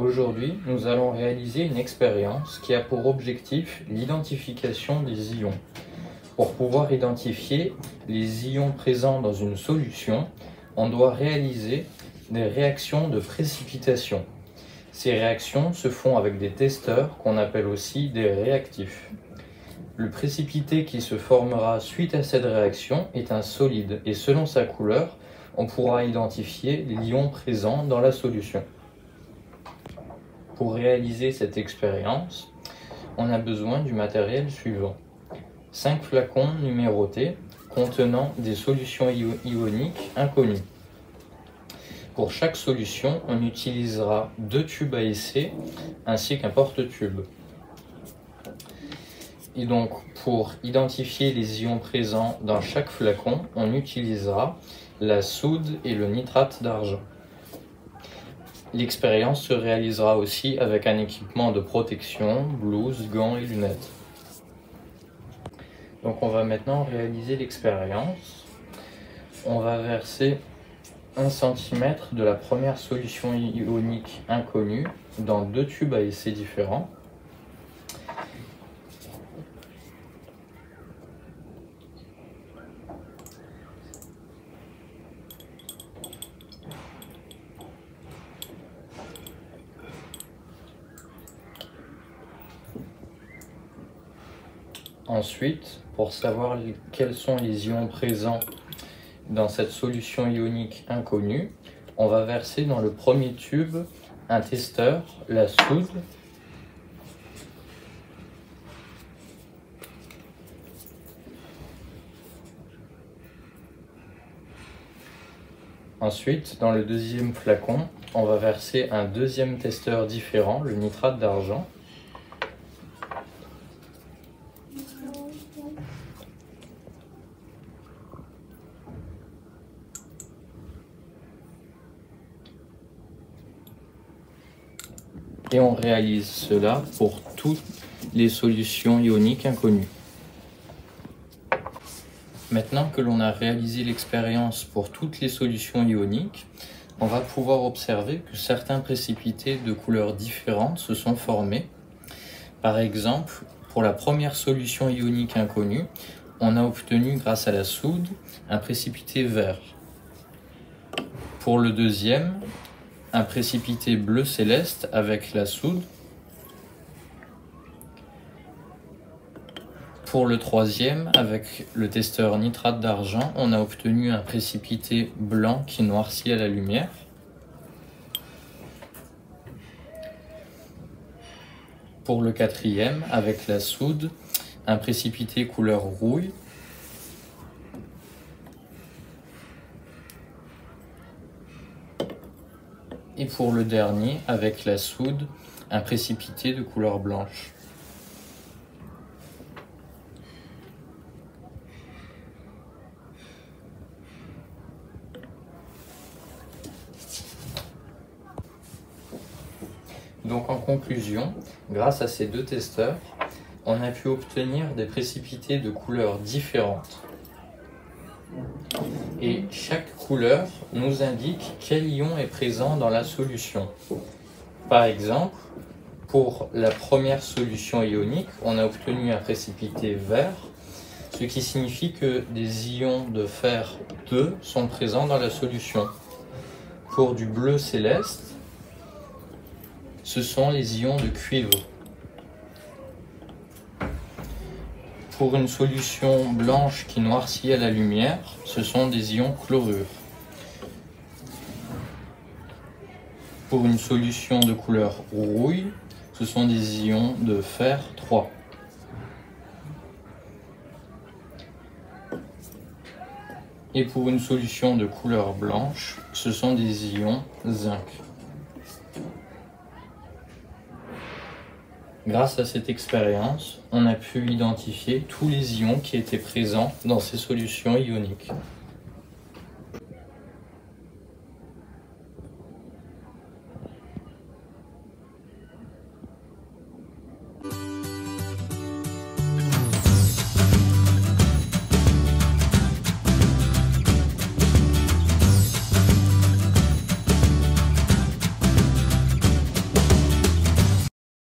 Aujourd'hui, nous allons réaliser une expérience qui a pour objectif l'identification des ions. Pour pouvoir identifier les ions présents dans une solution, on doit réaliser des réactions de précipitation. Ces réactions se font avec des testeurs qu'on appelle aussi des réactifs. Le précipité qui se formera suite à cette réaction est un solide et selon sa couleur, on pourra identifier l'ion présent dans la solution. Pour réaliser cette expérience, on a besoin du matériel suivant. 5 flacons numérotés contenant des solutions ioniques inconnues. Pour chaque solution, on utilisera 2 tubes à essai ainsi qu'un porte-tube. Et donc, pour identifier les ions présents dans chaque flacon, on utilisera la soude et le nitrate d'argent. L'expérience se réalisera aussi avec un équipement de protection, blouse, gants et lunettes. Donc on va maintenant réaliser l'expérience. On va verser 1 cm de la première solution ionique inconnue dans 2 tubes à essai différents. Ensuite, pour savoir quels sont les ions présents dans cette solution ionique inconnue, on va verser dans le premier tube un testeur, la soude, ensuite, dans le deuxième flacon, on va verser un deuxième testeur différent, le nitrate d'argent. Et on réalise cela pour toutes les solutions ioniques inconnues. Maintenant que l'on a réalisé l'expérience pour toutes les solutions ioniques, on va pouvoir observer que certains précipités de couleurs différentes se sont formés. Par exemple, pour la première solution ionique inconnue, on a obtenu grâce à la soude un précipité vert. Pour le deuxième, un précipité bleu céleste avec la soude. Pour le troisième, avec le testeur nitrate d'argent, on a obtenu un précipité blanc qui noircit à la lumière. Pour le quatrième, avec la soude, un précipité couleur rouille. Et pour le dernier, avec la soude, un précipité de couleur blanche. Donc en conclusion, grâce à ces 2 testeurs, on a pu obtenir des précipités de couleurs différentes. Et chaque couleur nous indique quel ion est présent dans la solution. Par exemple, pour la première solution ionique, on a obtenu un précipité vert, ce qui signifie que des ions de fer 2 sont présents dans la solution. Pour du bleu céleste, ce sont les ions de cuivre. Pour une solution blanche qui noircit à la lumière, ce sont des ions chlorure. Pour une solution de couleur rouille, ce sont des ions de fer 3. Et pour une solution de couleur blanche, ce sont des ions zinc. Grâce à cette expérience, on a pu identifier tous les ions qui étaient présents dans ces solutions ioniques.